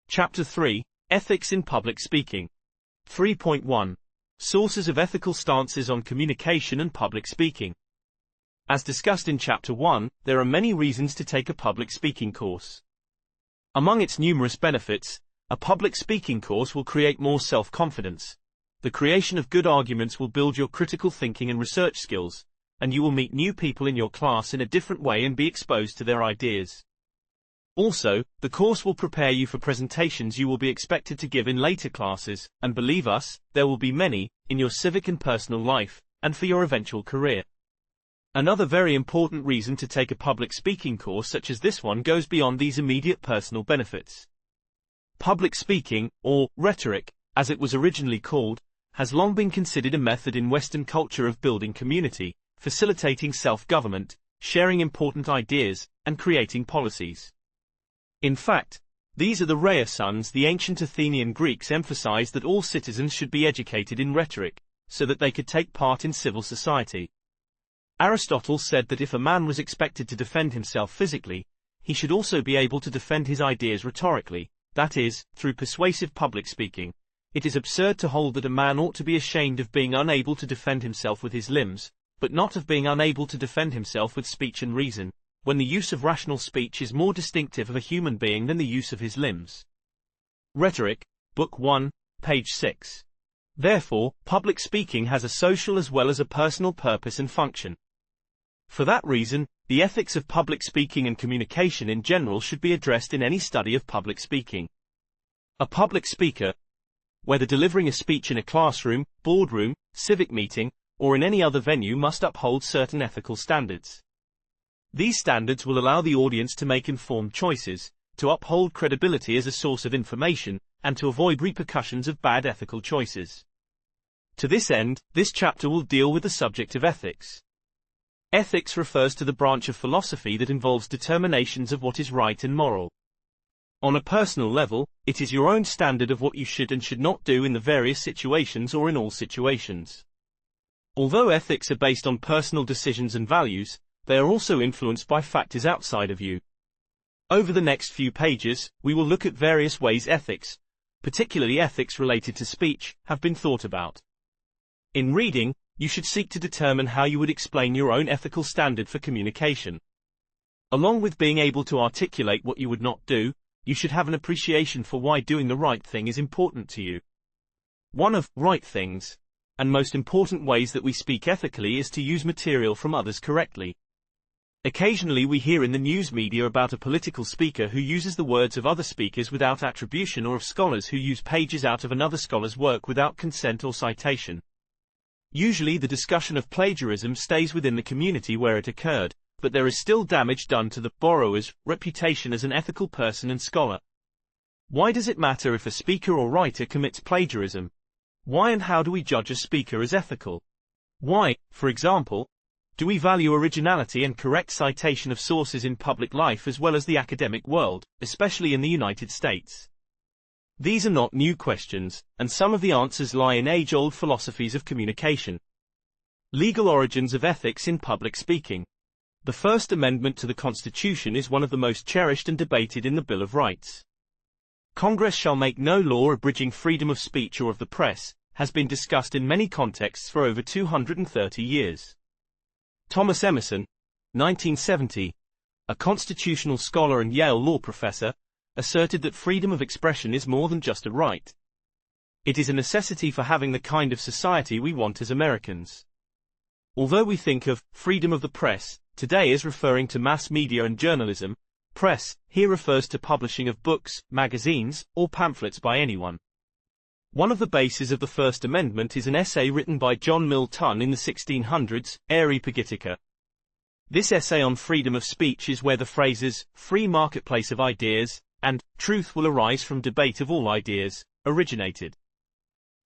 Chapter 3, Ethics in Public Speaking. 3.1. Sources of ethical stances on communication and public speaking. As discussed in Chapter 1, there are many reasons to take a public speaking course. Among its numerous benefits, a public speaking course will create more self-confidence. The creation of good arguments will build your critical thinking and research skills, and you will meet new people in your class in a different way and be exposed to their ideas. Also, the course will prepare you for presentations you will be expected to give in later classes, and believe us, there will be many, in your civic and personal life, and for your eventual career. Another very important reason to take a public speaking course such as this one goes beyond these immediate personal benefits. Public speaking, or rhetoric, as it was originally called, has long been considered a method in Western culture of building community, facilitating self-government, sharing important ideas, and creating policies. In fact, these are the reasons the ancient Athenian Greeks emphasized that all citizens should be educated in rhetoric, so that they could take part in civil society. Aristotle said that if a man was expected to defend himself physically, he should also be able to defend his ideas rhetorically, that is, through persuasive public speaking. It is absurd to hold that a man ought to be ashamed of being unable to defend himself with his limbs, but not of being unable to defend himself with speech and reason, when the use of rational speech is more distinctive of a human being than the use of his limbs. Rhetoric, Book 1, page 6. Therefore, public speaking has a social as well as a personal purpose and function. For that reason, the ethics of public speaking and communication in general should be addressed in any study of public speaking. A public speaker, whether delivering a speech in a classroom, boardroom, civic meeting, or in any other venue, must uphold certain ethical standards. These standards will allow the audience to make informed choices, to uphold credibility as a source of information, and to avoid repercussions of bad ethical choices. To this end, this chapter will deal with the subject of ethics. Ethics refers to the branch of philosophy that involves determinations of what is right and moral. On a personal level, it is your own standard of what you should and should not do in the various situations or in all situations. Although ethics are based on personal decisions and values, they are also influenced by factors outside of you. Over the next few pages, we will look at various ways ethics, particularly ethics related to speech, have been thought about. In reading, you should seek to determine how you would explain your own ethical standard for communication. Along with being able to articulate what you would not do, you should have an appreciation for why doing the right thing is important to you. One of right things, and most important ways that we speak ethically, is to use material from others correctly. Occasionally we hear in the news media about a political speaker who uses the words of other speakers without attribution, or of scholars who use pages out of another scholar's work without consent or citation. Usually the discussion of plagiarism stays within the community where it occurred, but there is still damage done to the borrower's reputation as an ethical person and scholar. Why does it matter if a speaker or writer commits plagiarism? Why and how do we judge a speaker as ethical? Why, for example, do we value originality and correct citation of sources in public life as well as the academic world, especially in the United States? These are not new questions, and some of the answers lie in age-old philosophies of communication. Legal origins of ethics in public speaking. The First Amendment to the Constitution is one of the most cherished and debated in the Bill of Rights. Congress shall make no law abridging freedom of speech or of the press, has been discussed in many contexts for over 230 years. Thomas Emerson, 1970, a constitutional scholar and Yale law professor, asserted that freedom of expression is more than just a right. It is a necessity for having the kind of society we want as Americans. Although we think of freedom of the press today as referring to mass media and journalism, press here refers to publishing of books, magazines, or pamphlets by anyone. One of the bases of the First Amendment is an essay written by John Milton in the 1600s, Aere Pagitica. This essay on freedom of speech is where the phrases, free marketplace of ideas, and truth will arise from debate of all ideas, originated.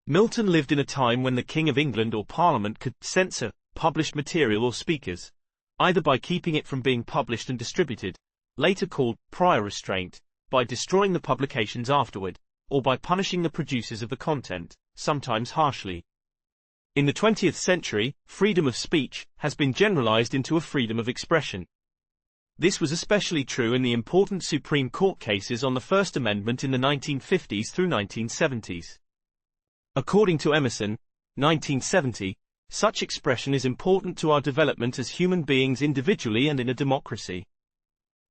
Milton lived in a time when the King of England or Parliament could censor published material or speakers, either by keeping it from being published and distributed, later called prior restraint, by destroying the publications afterward, or by punishing the producers of the content, sometimes harshly. In the 20th century, freedom of speech has been generalized into a freedom of expression. This was especially true in the important Supreme Court cases on the First Amendment in the 1950s through 1970s. According to Emerson, 1970, such expression is important to our development as human beings individually and in a democracy.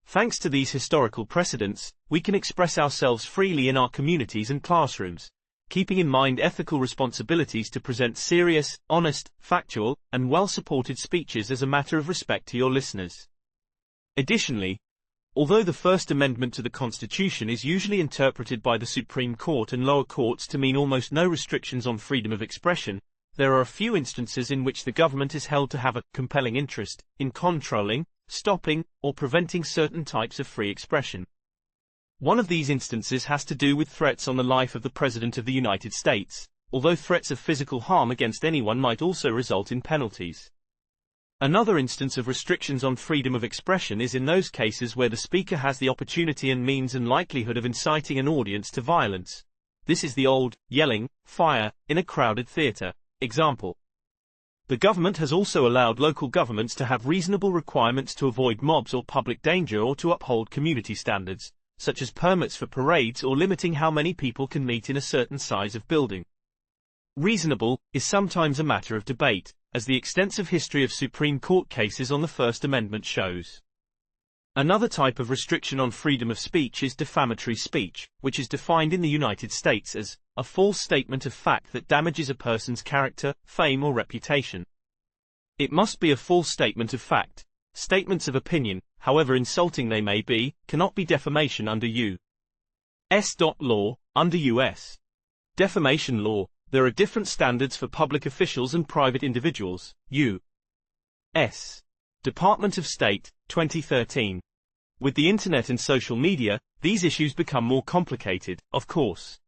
Thanks to these historical precedents, we can express ourselves freely in our communities and classrooms, keeping in mind ethical responsibilities to present serious, honest, factual, and well-supported speeches as a matter of respect to your listeners. Additionally, although the First Amendment to the Constitution is usually interpreted by the Supreme Court and lower courts to mean almost no restrictions on freedom of expression, there are a few instances in which the government is held to have a compelling interest in controlling, stopping, or preventing certain types of free expression. One of these instances has to do with threats on the life of the President of the United States, although threats of physical harm against anyone might also result in penalties. Another instance of restrictions on freedom of expression is in those cases where the speaker has the opportunity and means and likelihood of inciting an audience to violence. This is the old, yelling, fire, in a crowded theater, example. The government has also allowed local governments to have reasonable requirements to avoid mobs or public danger or to uphold community standards, such as permits for parades or limiting how many people can meet in a certain size of building. Reasonable is sometimes a matter of debate, as the extensive history of Supreme Court cases on the First Amendment shows. Another type of restriction on freedom of speech is defamatory speech, which is defined in the United States as a false statement of fact that damages a person's character, fame or reputation. It must be a false statement of fact. Statements of opinion, however insulting they may be, cannot be defamation under U.S. law. Under U.S. defamation law, there are different standards for public officials and private individuals. U.S. Department of State, 2013. With the internet and social media, these issues become more complicated, of course.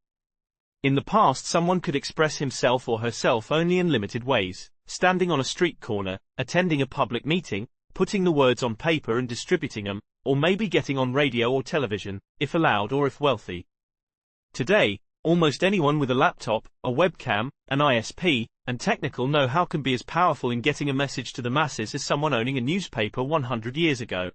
In the past, someone could express himself or herself only in limited ways, standing on a street corner, attending a public meeting, putting the words on paper and distributing them, or maybe getting on radio or television, if allowed or if wealthy. Today, almost anyone with a laptop, a webcam, an ISP, and technical know-how can be as powerful in getting a message to the masses as someone owning a newspaper 100 years ago.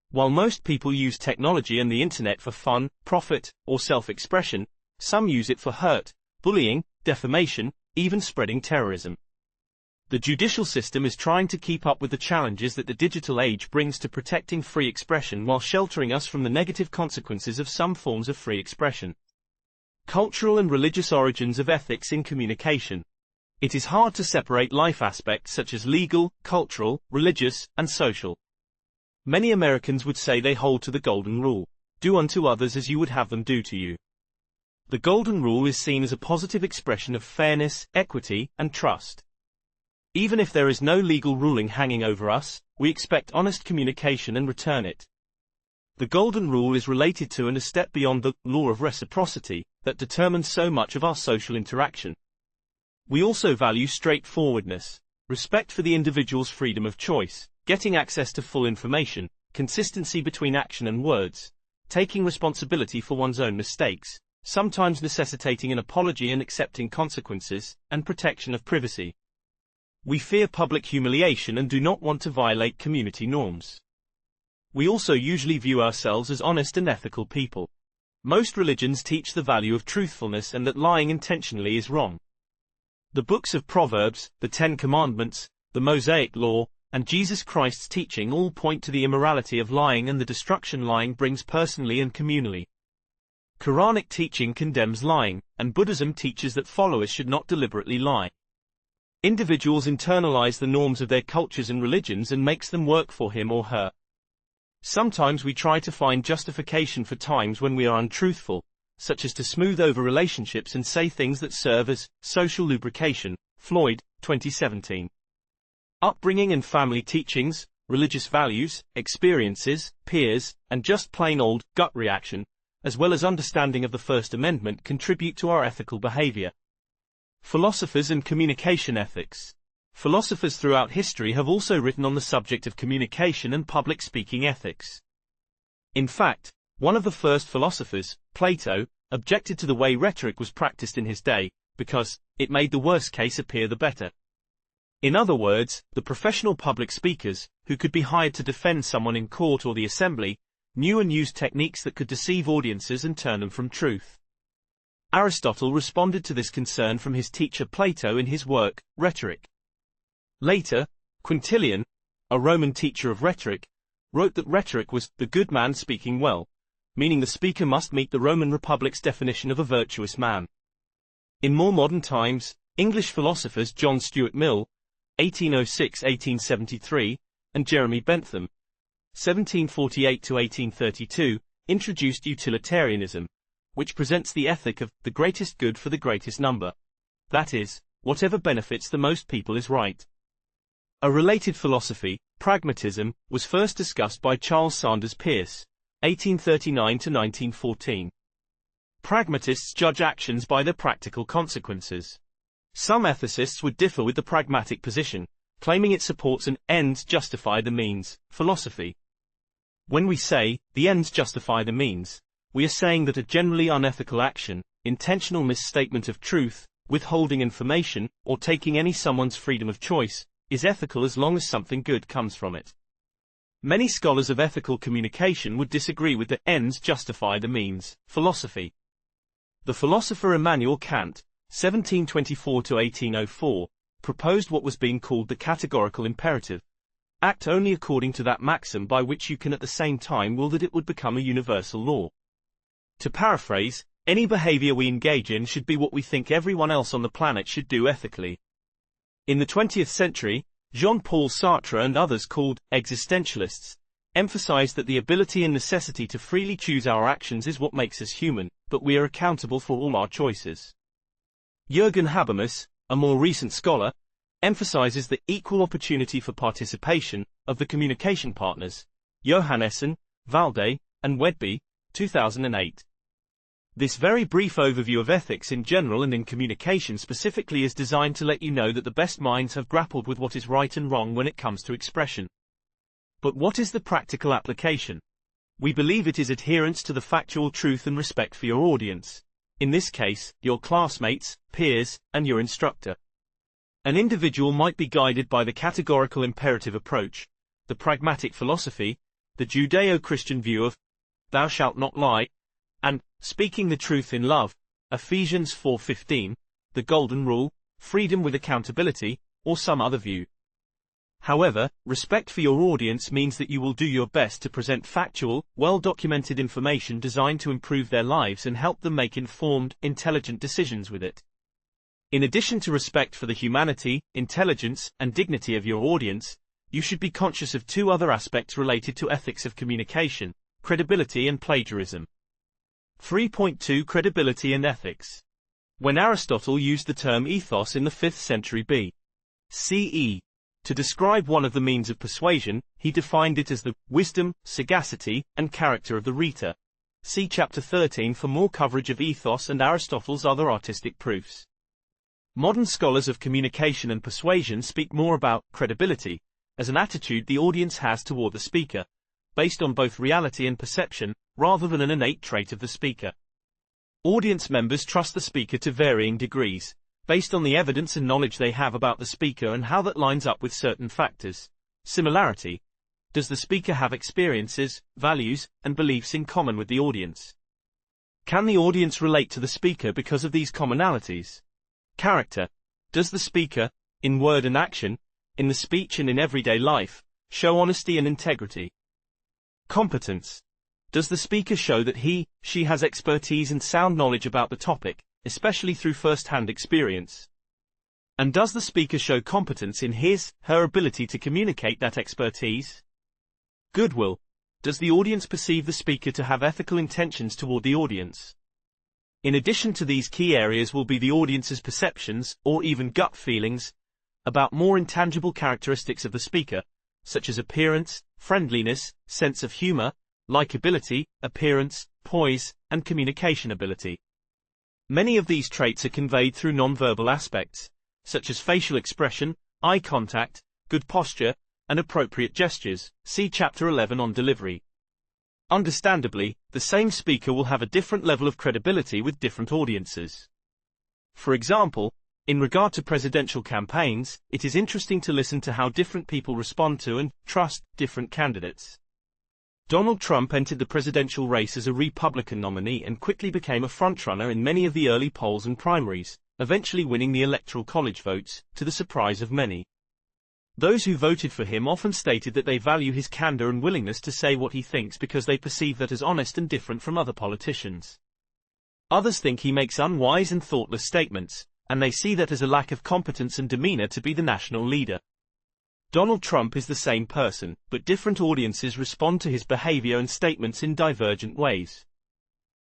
While most people use technology and the internet for fun, profit, or self-expression, some use it for hurt, bullying, defamation, even spreading terrorism. The judicial system is trying to keep up with the challenges that the digital age brings to protecting free expression while sheltering us from the negative consequences of some forms of free expression. Cultural and religious origins of ethics in communication. It is hard to separate life aspects such as legal, cultural, religious, and social. Many Americans would say they hold to the Golden Rule: do unto others as you would have them do to you. The Golden Rule is seen as a positive expression of fairness, equity, and trust. Even if there is no legal ruling hanging over us, we expect honest communication and return it. The Golden Rule is related to and a step beyond the law of reciprocity that determines so much of our social interaction. We also value straightforwardness, respect for the individual's freedom of choice, getting access to full information, consistency between action and words, taking responsibility for one's own mistakes, sometimes necessitating an apology and accepting consequences, and protection of privacy. We fear public humiliation and do not want to violate community norms. We also usually view ourselves as honest and ethical people. Most religions teach the value of truthfulness and that lying intentionally is wrong. The books of Proverbs, the Ten Commandments, the Mosaic Law, and Jesus Christ's teaching all point to the immorality of lying and the destruction lying brings personally and communally. Quranic teaching condemns lying, and Buddhism teaches that followers should not deliberately lie. Individuals internalize the norms of their cultures and religions and makes them work for him or her. Sometimes we try to find justification for times when we are untruthful, such as to smooth over relationships and say things that serve as social lubrication. Floyd, 2017. Upbringing and family teachings, religious values, experiences, peers, and just plain old gut reaction, as well as understanding of the First Amendment contribute to our ethical behavior. Philosophers and communication ethics. Philosophers throughout history have also written on the subject of communication and public speaking ethics. In fact, one of the first philosophers, Plato, objected to the way rhetoric was practiced in his day, because it made the worst case appear the better. In other words, the professional public speakers, who could be hired to defend someone in court or the assembly, knew and used techniques that could deceive audiences and turn them from truth. Aristotle responded to this concern from his teacher Plato in his work, Rhetoric. Later, Quintilian, a Roman teacher of rhetoric, wrote that rhetoric was the good man speaking well, meaning the speaker must meet the Roman Republic's definition of a virtuous man. In more modern times, English philosophers John Stuart Mill, 1806–1873, and Jeremy Bentham, 1748–1832, introduced utilitarianism, which presents the ethic of the greatest good for the greatest number. That is, whatever benefits the most people is right. A related philosophy, pragmatism, was first discussed by Charles Sanders Peirce, 1839–1914. Pragmatists judge actions by their practical consequences. Some ethicists would differ with the pragmatic position, claiming it supports an ends justify the means philosophy. When we say, the ends justify the means, we are saying that a generally unethical action, intentional misstatement of truth, withholding information, or taking any someone's freedom of choice, is ethical as long as something good comes from it. Many scholars of ethical communication would disagree with the ends justify the means philosophy. The philosopher Immanuel Kant, 1724–1804, proposed what was being called the categorical imperative. Act only according to that maxim by which you can at the same time will that it would become a universal law. To paraphrase, any behavior we engage in should be what we think everyone else on the planet should do ethically. In the 20th century, Jean-Paul Sartre and others called existentialists emphasized that the ability and necessity to freely choose our actions is what makes us human, but we are accountable for all our choices. Jürgen Habermas, a more recent scholar, emphasizes the equal opportunity for participation of the communication partners, Johannessen, Valde, and Wedby, 2008. This very brief overview of ethics in general and in communication specifically is designed to let you know that the best minds have grappled with what is right and wrong when it comes to expression. But what is the practical application? We believe it is adherence to the factual truth and respect for your audience. In this case, your classmates, peers, and your instructor. An individual might be guided by the categorical imperative approach, the pragmatic philosophy, the Judeo-Christian view of thou shalt not lie, and speaking the truth in love, Ephesians 4:15, the golden rule, freedom with accountability, or some other view. However, respect for your audience means that you will do your best to present factual, well-documented information designed to improve their lives and help them make informed, intelligent decisions with it. In addition to respect for the humanity, intelligence, and dignity of your audience, you should be conscious of two other aspects related to ethics of communication: credibility and plagiarism. 3.2 Credibility and Ethics. When Aristotle used the term ethos in the 5th century B.C.E. to describe one of the means of persuasion, he defined it as the wisdom, sagacity, and character of the rhetor. See Chapter 13 for more coverage of ethos and Aristotle's other artistic proofs. Modern scholars of communication and persuasion speak more about credibility as an attitude the audience has toward the speaker, based on both reality and perception, rather than an innate trait of the speaker. Audience members trust the speaker to varying degrees, based on the evidence and knowledge they have about the speaker and how that lines up with certain factors. Similarity. Does the speaker have experiences, values, and beliefs in common with the audience? Can the audience relate to the speaker because of these commonalities? Character. Does the speaker, in word and action, in the speech and in everyday life, show honesty and integrity? Competence. Does the speaker show that she has expertise and sound knowledge about the topic, especially through first-hand experience? And does the speaker show competence in her ability to communicate that expertise? Goodwill. Does the audience perceive the speaker to have ethical intentions toward the audience? In addition to these key areas will be the audience's perceptions, or even gut feelings, about more intangible characteristics of the speaker, such as appearance, friendliness, sense of humor, likability, appearance, poise, and communication ability. Many of these traits are conveyed through nonverbal aspects, such as facial expression, eye contact, good posture, and appropriate gestures. See Chapter 11 on delivery. Understandably, the same speaker will have a different level of credibility with different audiences. For example, In regard to presidential campaigns, it is interesting to listen to how different people respond to and trust different candidates. Donald Trump entered the presidential race as a Republican nominee and quickly became a frontrunner in many of the early polls and primaries, eventually winning the Electoral College votes, to the surprise of many. Those who voted for him often stated that they value his candor and willingness to say what he thinks because they perceive that as honest and different from other politicians. Others think he makes unwise and thoughtless statements, and they see that as a lack of competence and demeanor to be the national leader. Donald Trump is the same person, but different audiences respond to his behavior and statements in divergent ways.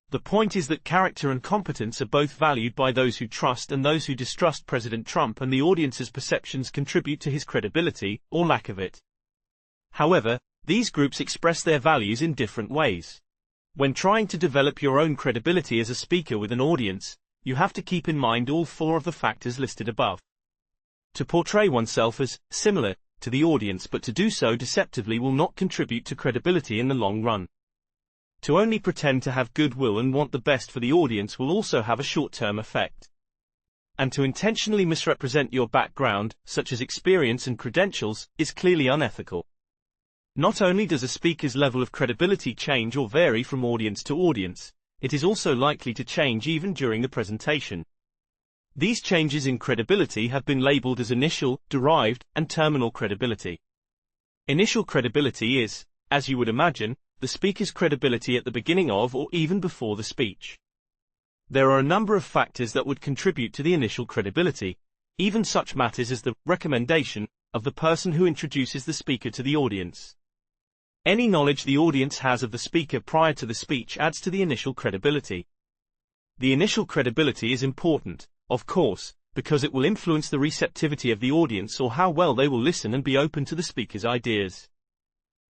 The point is that character and competence are both valued by those who trust and those who distrust President Trump, and the audience's perceptions contribute to his credibility, or lack of it. However, these groups express their values in different ways. When trying to develop your own credibility as a speaker with an audience, you have to keep in mind all four of the factors listed above. To portray oneself as similar to the audience but to do so deceptively will not contribute to credibility in the long run. To only pretend to have goodwill and want the best for the audience will also have a short-term effect. And to intentionally misrepresent your background, such as experience and credentials, is clearly unethical. Not only does a speaker's level of credibility change or vary from audience to audience, it is also likely to change even during the presentation. These changes in credibility have been labeled as initial, derived, and terminal credibility. Initial credibility is, as you would imagine, the speaker's credibility at the beginning of or even before the speech. There are a number of factors that would contribute to the initial credibility, even such matters as the recommendation of the person who introduces the speaker to the audience. Any knowledge the audience has of the speaker prior to the speech adds to the initial credibility. The initial credibility is important, of course, because it will influence the receptivity of the audience or how well they will listen and be open to the speaker's ideas.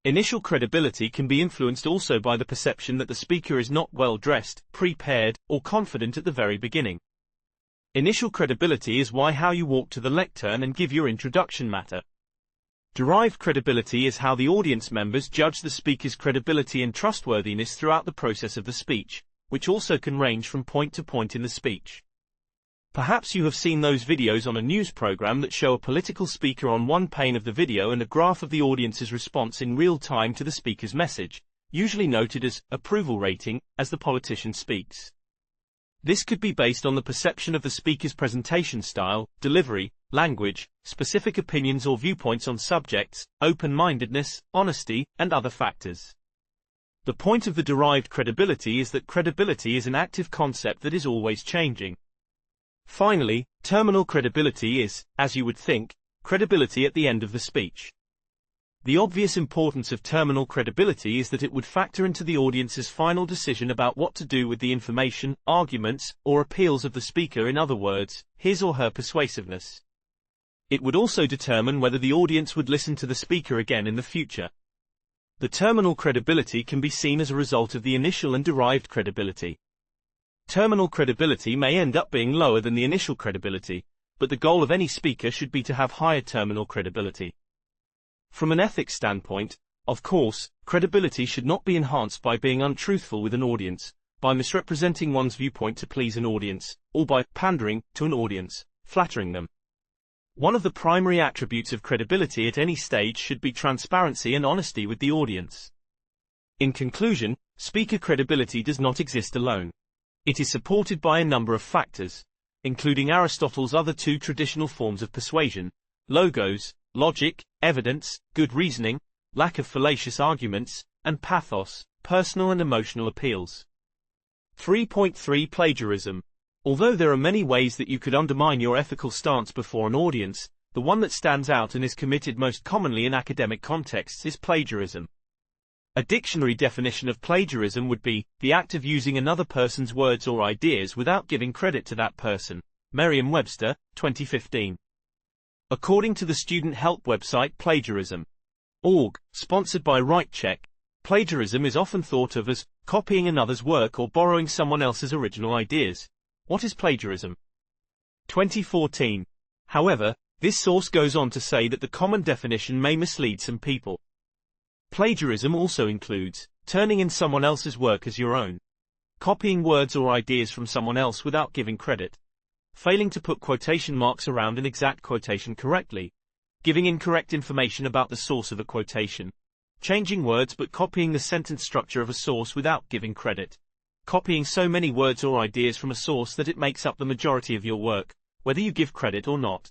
Initial credibility can be influenced also by the perception that the speaker is not well dressed, prepared, or confident at the very beginning. Initial credibility is how you walk to the lectern and give your introduction matter. Derived credibility is how the audience members judge the speaker's credibility and trustworthiness throughout the process of the speech, which also can range from point to point in the speech. Perhaps you have seen those videos on a news program that show a political speaker on one pane of the video and a graph of the audience's response in real time to the speaker's message, usually noted as approval rating, as the politician speaks. This could be based on the perception of the speaker's presentation style, delivery, language, specific opinions or viewpoints on subjects, open-mindedness, honesty, and other factors. The point of the derived credibility is that credibility is an active concept that is always changing. Finally, terminal credibility is, as you would think, credibility at the end of the speech. The obvious importance of terminal credibility is that it would factor into the audience's final decision about what to do with the information, arguments, or appeals of the speaker, in other words, his or her persuasiveness. It would also determine whether the audience would listen to the speaker again in the future. The terminal credibility can be seen as a result of the initial and derived credibility. Terminal credibility may end up being lower than the initial credibility, but the goal of any speaker should be to have higher terminal credibility. From an ethics standpoint, of course, credibility should not be enhanced by being untruthful with an audience, by misrepresenting one's viewpoint to please an audience, or by pandering to an audience, flattering them. One of the primary attributes of credibility at any stage should be transparency and honesty with the audience. In conclusion, speaker credibility does not exist alone. It is supported by a number of factors, including Aristotle's other two traditional forms of persuasion: logos, logic, evidence, good reasoning, lack of fallacious arguments, and pathos, personal and emotional appeals. 3.3 Plagiarism. Although there are many ways that you could undermine your ethical stance before an audience, the one that stands out and is committed most commonly in academic contexts is plagiarism. A dictionary definition of plagiarism would be the act of using another person's words or ideas without giving credit to that person. Merriam-Webster, 2015. According to the student help website plagiarism.org, sponsored by WriteCheck, plagiarism is often thought of as copying another's work or borrowing someone else's original ideas. What is plagiarism? 2014. However, this source goes on to say that the common definition may mislead some people. Plagiarism also includes turning in someone else's work as your own, copying words or ideas from someone else without giving credit, failing to put quotation marks around an exact quotation correctly, giving incorrect information about the source of a quotation, changing words but copying the sentence structure of a source without giving credit, copying so many words or ideas from a source that it makes up the majority of your work, whether you give credit or not.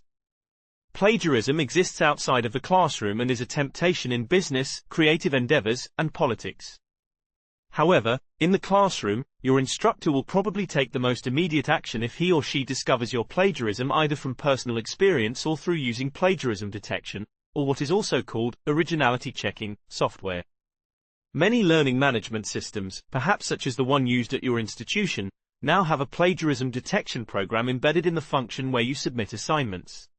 Plagiarism exists outside of the classroom and is a temptation in business, creative endeavors, and politics. However, in the classroom, your instructor will probably take the most immediate action if he or she discovers your plagiarism either from personal experience or through using plagiarism detection, or what is also called originality checking software. Many learning management systems, perhaps such as the one used at your institution, now have a plagiarism detection program embedded in the function where you submit assignments.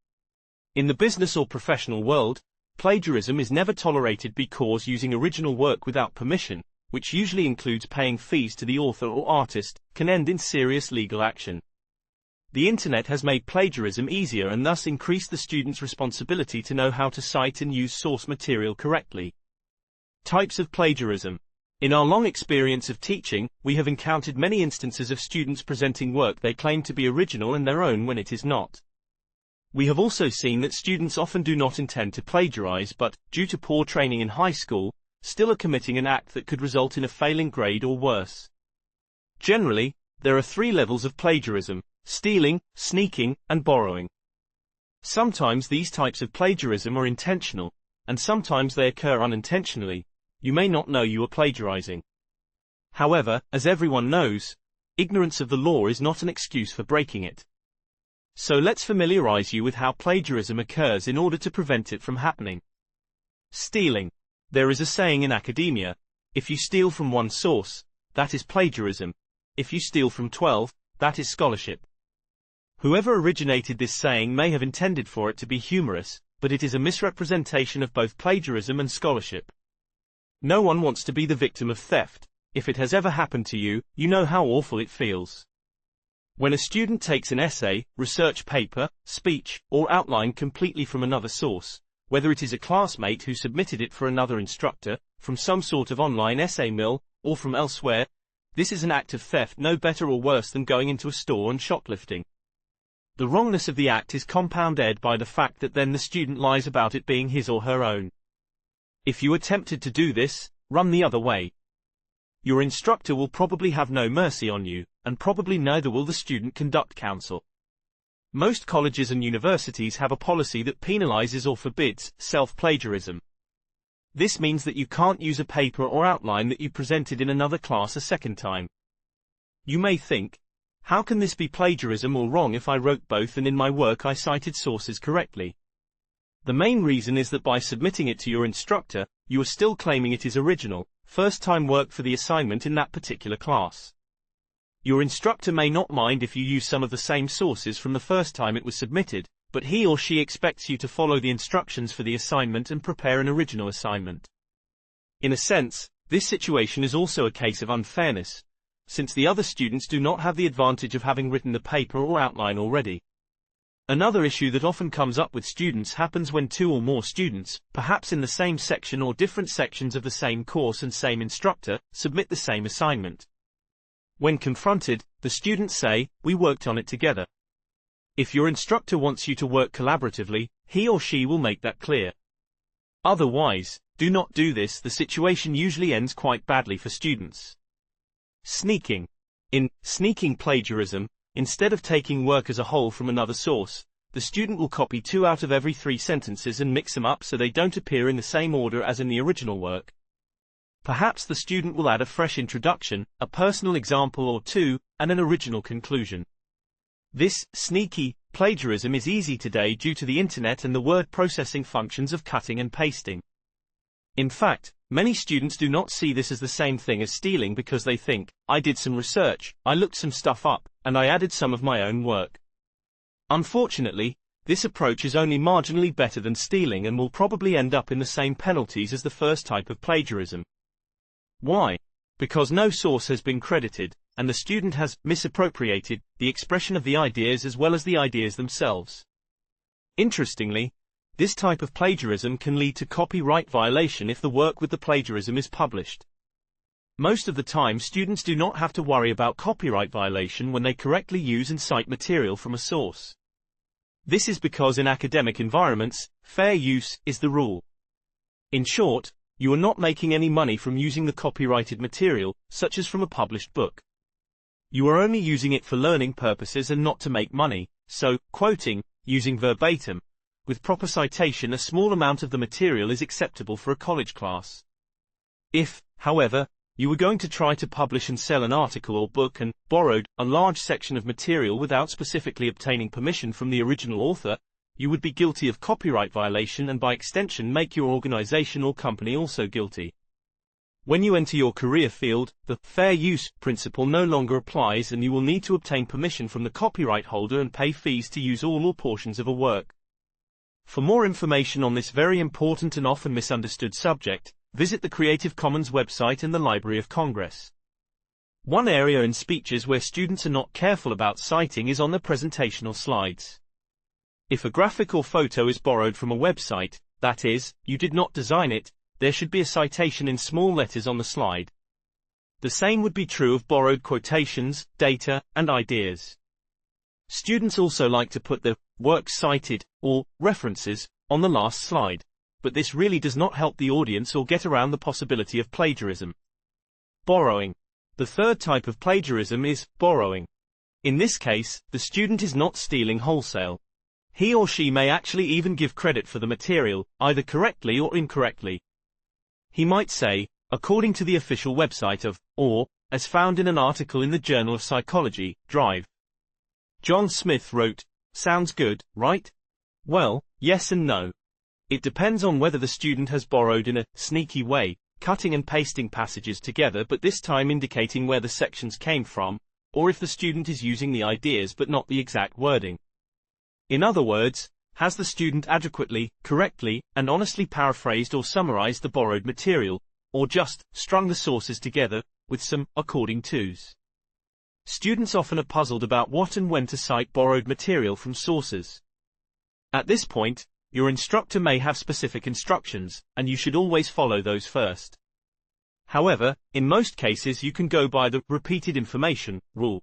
In the business or professional world, plagiarism is never tolerated because using original work without permission, which usually includes paying fees to the author or artist, can end in serious legal action. The Internet has made plagiarism easier and thus increased the student's responsibility to know how to cite and use source material correctly. Types of plagiarism. In our long experience of teaching, we have encountered many instances of students presenting work they claim to be original and their own when it is not. We have also seen that students often do not intend to plagiarize but, due to poor training in high school, still are committing an act that could result in a failing grade or worse. Generally, there are 3 levels of plagiarism: stealing, sneaking, and borrowing. Sometimes these types of plagiarism are intentional, and sometimes they occur unintentionally. You may not know you are plagiarizing. However, as everyone knows, ignorance of the law is not an excuse for breaking it. So let's familiarize you with how plagiarism occurs in order to prevent it from happening. Stealing. There is a saying in academia: if you steal from one source, that is plagiarism. If you steal from 12, that is scholarship. Whoever originated this saying may have intended for it to be humorous, but it is a misrepresentation of both plagiarism and scholarship. No one wants to be the victim of theft. If it has ever happened to you, you know how awful it feels. When a student takes an essay, research paper, speech, or outline completely from another source, whether it is a classmate who submitted it for another instructor, from some sort of online essay mill, or from elsewhere, this is an act of theft no better or worse than going into a store and shoplifting. The wrongness of the act is compounded by the fact that then the student lies about it being his or her own. If you are tempted to do this, run the other way. Your instructor will probably have no mercy on you, and probably neither will the student conduct council. Most colleges and universities have a policy that penalizes or forbids self-plagiarism. This means that you can't use a paper or outline that you presented in another class a second time. You may think, how can this be plagiarism or wrong if I wrote both and in my work I cited sources correctly? The main reason is that by submitting it to your instructor, you are still claiming it is original, first-time work for the assignment in that particular class. Your instructor may not mind if you use some of the same sources from the first time it was submitted, but he or she expects you to follow the instructions for the assignment and prepare an original assignment. In a sense, this situation is also a case of unfairness, since the other students do not have the advantage of having written the paper or outline already. Another issue that often comes up with students happens when 2 or more students, perhaps in the same section or different sections of the same course and same instructor, submit the same assignment. When confronted, the students say, "We worked on it together." If your instructor wants you to work collaboratively, he or she will make that clear. Otherwise, do not do this. The situation usually ends quite badly for students. Sneaking. In sneaking plagiarism, instead of taking work as a whole from another source, the student will copy 2 out of every 3 sentences and mix them up so they don't appear in the same order as in the original work. Perhaps the student will add a fresh introduction, a personal example or 2, and an original conclusion. This sneaky plagiarism is easy today due to the internet and the word processing functions of cutting and pasting. In fact, many students do not see this as the same thing as stealing because they think, I did some research, I looked some stuff up, and I added some of my own work. Unfortunately, this approach is only marginally better than stealing and will probably end up in the same penalties as the first type of plagiarism. Why? Because no source has been credited, and the student has misappropriated the expression of the ideas as well as the ideas themselves. Interestingly, this type of plagiarism can lead to copyright violation if the work with the plagiarism is published. Most of the time students do not have to worry about copyright violation when they correctly use and cite material from a source. This is because in academic environments, fair use is the rule. In short, you are not making any money from using the copyrighted material, such as from a published book. You are only using it for learning purposes and not to make money, so, quoting, using verbatim, with proper citation, a small amount of the material is acceptable for a college class. If, however, you were going to try to publish and sell an article or book and borrowed a large section of material without specifically obtaining permission from the original author, you would be guilty of copyright violation and by extension make your organization or company also guilty. When you enter your career field, the fair use principle no longer applies and you will need to obtain permission from the copyright holder and pay fees to use all or portions of a work. For more information on this very important and often misunderstood subject, visit the Creative Commons website and the Library of Congress. One area in speeches where students are not careful about citing is on the presentational slides. If a graphic or photo is borrowed from a website, that is, you did not design it, there should be a citation in small letters on the slide. The same would be true of borrowed quotations, data, and ideas. Students also like to put the works cited, or references, on the last slide, but this really does not help the audience or get around the possibility of plagiarism. Borrowing. The third type of plagiarism is borrowing. In this case, the student is not stealing wholesale. He or she may actually even give credit for the material, either correctly or incorrectly. He might say, according to the official website of, or, as found in an article in the Journal of Psychology, Drive. John Smith wrote, "Sounds good, right?" Well, yes and no. It depends on whether the student has borrowed in a sneaky way, cutting and pasting passages together but this time indicating where the sections came from, or if the student is using the ideas but not the exact wording. In other words, has the student adequately, correctly, and honestly paraphrased or summarized the borrowed material, or just strung the sources together, with some according tos? Students often are puzzled about what and when to cite borrowed material from sources. At this point, your instructor may have specific instructions, and you should always follow those first. However, in most cases you can go by the repeated information rule.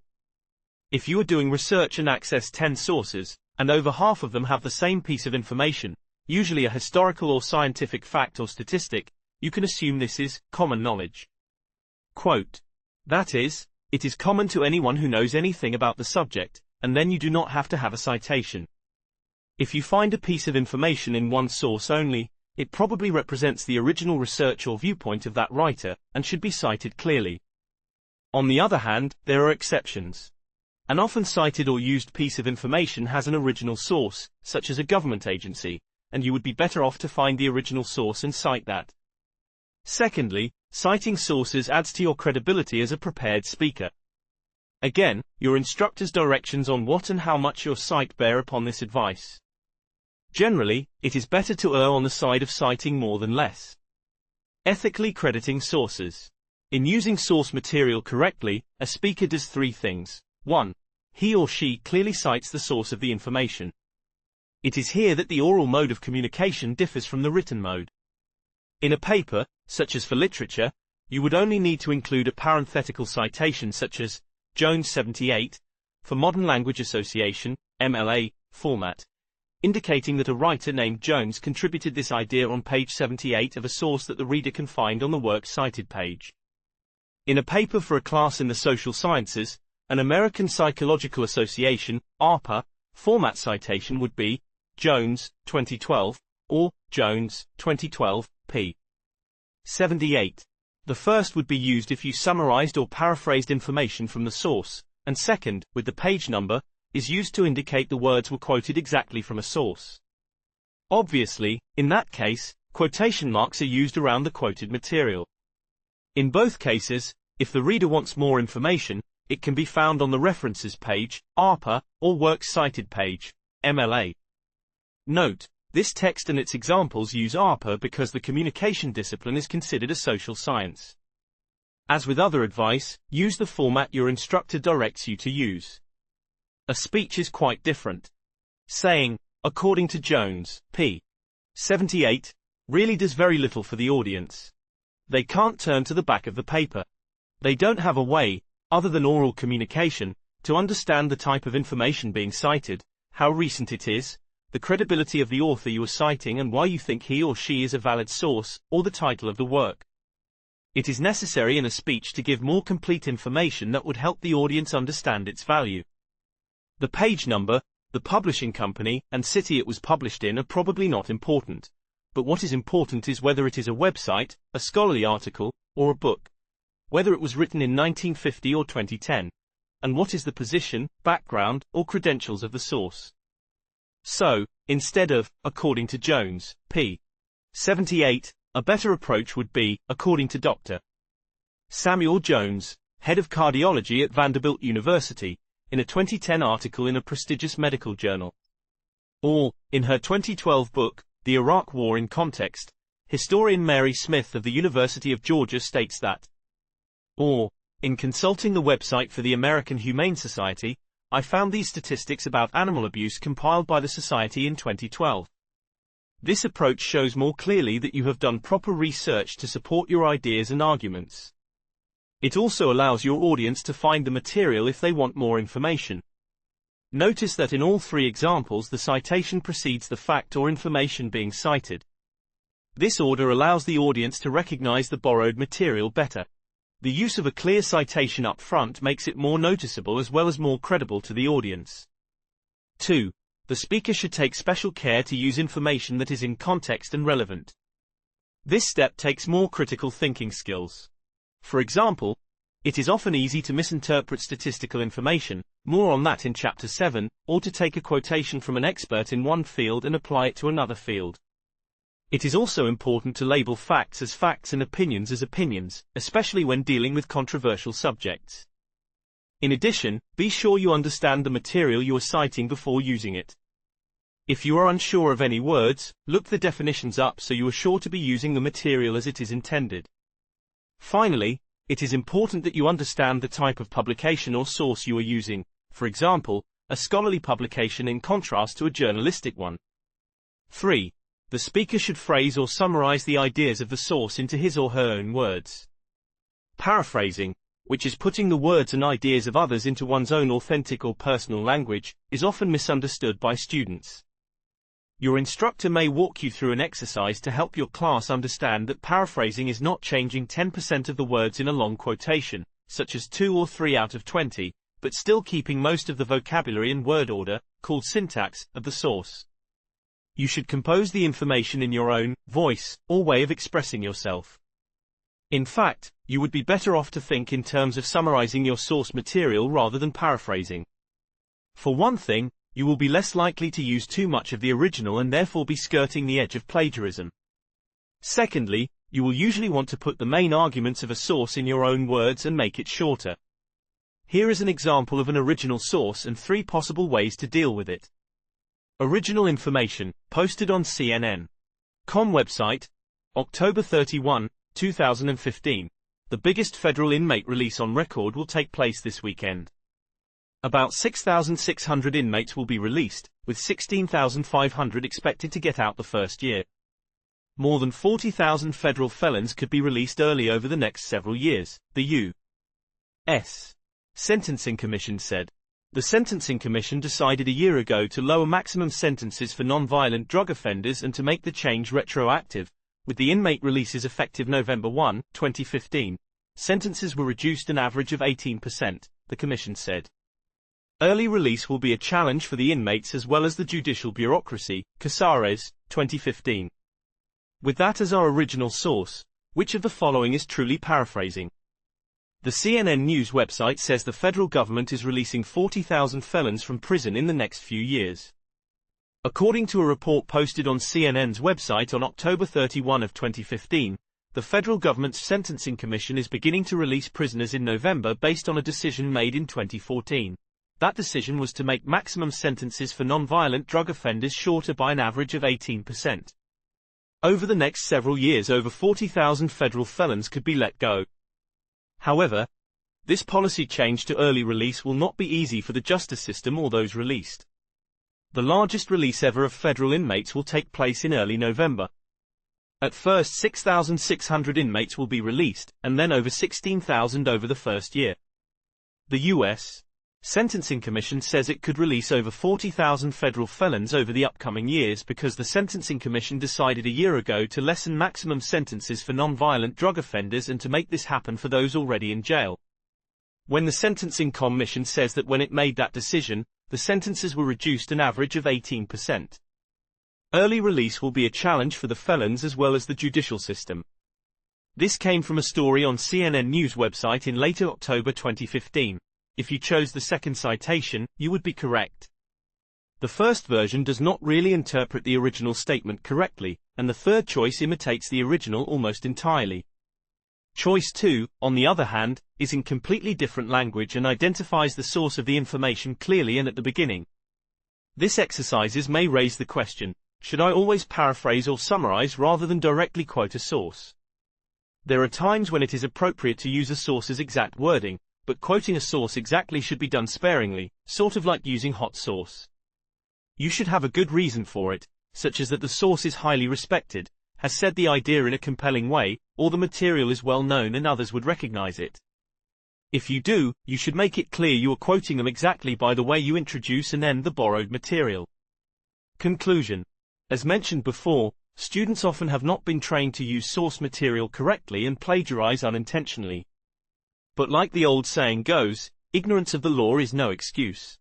If you are doing research and access 10 sources, and over half of them have the same piece of information, usually a historical or scientific fact or statistic, you can assume this is common knowledge. Quote, that is, it is common to anyone who knows anything about the subject, and then you do not have to have a citation. If you find a piece of information in one source only, it probably represents the original research or viewpoint of that writer, and should be cited clearly. On the other hand, there are exceptions. An often cited or used piece of information has an original source, such as a government agency, and you would be better off to find the original source and cite that. Secondly, citing sources adds to your credibility as a prepared speaker. Again, your instructor's directions on what and how much your cite bear upon this advice. Generally, it is better to err on the side of citing more than less. Ethically crediting sources. In using source material correctly, a speaker does three things. 1. He or she clearly cites the source of the information. It is here that the oral mode of communication differs from the written mode. In a paper, such as for literature, you would only need to include a parenthetical citation such as Jones 78, for Modern Language Association, MLA, format, indicating that a writer named Jones contributed this idea on page 78 of a source that the reader can find on the works cited page. In a paper for a class in the social sciences, an American Psychological Association, ARPA, format citation would be Jones, 2012, or Jones, 2012, p. 78. The first would be used if you summarized or paraphrased information from the source, and second, with the page number, is used to indicate the words were quoted exactly from a source. Obviously, in that case, quotation marks are used around the quoted material. In both cases, if the reader wants more information, it can be found on the references page, ARPA, or works cited page, MLA. Note, this text and its examples use ARPA because the communication discipline is considered a social science. As with other advice, use the format your instructor directs you to use. A speech is quite different. Saying, according to Jones, p. 78, really does very little for the audience. They can't turn to the back of the paper. They don't have a way, other than oral communication, to understand the type of information being cited, how recent it is, the credibility of the author you are citing and why you think he or she is a valid source, or the title of the work. It is necessary in a speech to give more complete information that would help the audience understand its value. The page number, the publishing company, and city it was published in are probably not important. But what is important is whether it is a website, a scholarly article, or a book. Whether it was written in 1950 or 2010. And what is the position, background, or credentials of the source. So, instead of, according to Jones, p. 78, a better approach would be, according to Dr. Samuel Jones, head of cardiology at Vanderbilt University, in a 2010 article in a prestigious medical journal. Or, in her 2012 book, The Iraq War in Context, historian Mary Smith of the University of Georgia states that. Or, in consulting the website for the American Humane Society, I found these statistics about animal abuse compiled by the Society in 2012. This approach shows more clearly that you have done proper research to support your ideas and arguments. It also allows your audience to find the material if they want more information. Notice that in all three examples the citation precedes the fact or information being cited. This order allows the audience to recognize the borrowed material better. The use of a clear citation up front makes it more noticeable as well as more credible to the audience. 2. The speaker should take special care to use information that is in context and relevant. This step takes more critical thinking skills. For example, it is often easy to misinterpret statistical information, more on that in Chapter 7, or to take a quotation from an expert in one field and apply it to another field. It is also important to label facts as facts and opinions as opinions, especially when dealing with controversial subjects. In addition, be sure you understand the material you are citing before using it. If you are unsure of any words, look the definitions up so you are sure to be using the material as it is intended. Finally, it is important that you understand the type of publication or source you are using, for example, a scholarly publication in contrast to a journalistic one. 3. The speaker should phrase or summarize the ideas of the source into his or her own words. Paraphrasing, which is putting the words and ideas of others into one's own authentic or personal language, is often misunderstood by students. Your instructor may walk you through an exercise to help your class understand that paraphrasing is not changing 10% of the words in a long quotation, such as 2 or 3 out of 20, but still keeping most of the vocabulary and word order, called syntax, of the source. You should compose the information in your own voice or way of expressing yourself. In fact, you would be better off to think in terms of summarizing your source material rather than paraphrasing. For one thing, you will be less likely to use too much of the original and therefore be skirting the edge of plagiarism. Secondly, you will usually want to put the main arguments of a source in your own words and make it shorter. Here is an example of an original source and 3 possible ways to deal with it. Original information, posted on CNN.com website, October 31, 2015. The biggest federal inmate release on record will take place this weekend. About 6,600 inmates will be released, with 16,500 expected to get out the first year. More than 40,000 federal felons could be released early over the next several years, the U.S. Sentencing Commission said. The Sentencing Commission decided a year ago to lower maximum sentences for non-violent drug offenders and to make the change retroactive, with the inmate releases effective November 1, 2015. Sentences were reduced an average of 18%, the Commission said. Early release will be a challenge for the inmates as well as the judicial bureaucracy, Casares, 2015. With that as our original source, which of the following is truly paraphrasing? The CNN News website says the federal government is releasing 40,000 felons from prison in the next few years. According to a report posted on CNN's website on October 31 of 2015, the federal government's Sentencing Commission is beginning to release prisoners in November based on a decision made in 2014. That decision was to make maximum sentences for non-violent drug offenders shorter by an average of 18%. Over the next several years, over 40,000 federal felons could be let go. However, this policy change to early release will not be easy for the justice system or those released. The largest release ever of federal inmates will take place in early November. At first 6,600 inmates will be released, and then over 16,000 over the first year. The U.S. Sentencing Commission says it could release over 40,000 federal felons over the upcoming years because the Sentencing Commission decided a year ago to lessen maximum sentences for non-violent drug offenders and to make this happen for those already in jail. When the Sentencing Commission says that when it made that decision, the sentences were reduced an average of 18%. Early release will be a challenge for the felons as well as the judicial system. This came from a story on CNN News website in late October 2015. If you chose the second citation, you would be correct. The first version does not really interpret the original statement correctly, and the third choice imitates the original almost entirely. Choice 2, on the other hand, is in completely different language and identifies the source of the information clearly and at the beginning. This exercise may raise the question, should I always paraphrase or summarize rather than directly quote a source? There are times when it is appropriate to use a source's exact wording, but quoting a source exactly should be done sparingly, sort of like using hot sauce. You should have a good reason for it, such as that the source is highly respected, has said the idea in a compelling way, or the material is well known and others would recognize it. If you do, you should make it clear you are quoting them exactly by the way you introduce and end the borrowed material. Conclusion. As mentioned before, students often have not been trained to use source material correctly and plagiarize unintentionally. But like the old saying goes, ignorance of the law is no excuse.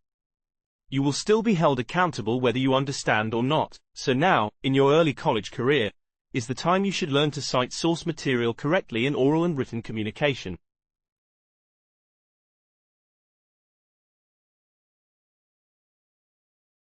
You will still be held accountable whether you understand or not, so now, in your early college career, is the time you should learn to cite source material correctly in oral and written communication.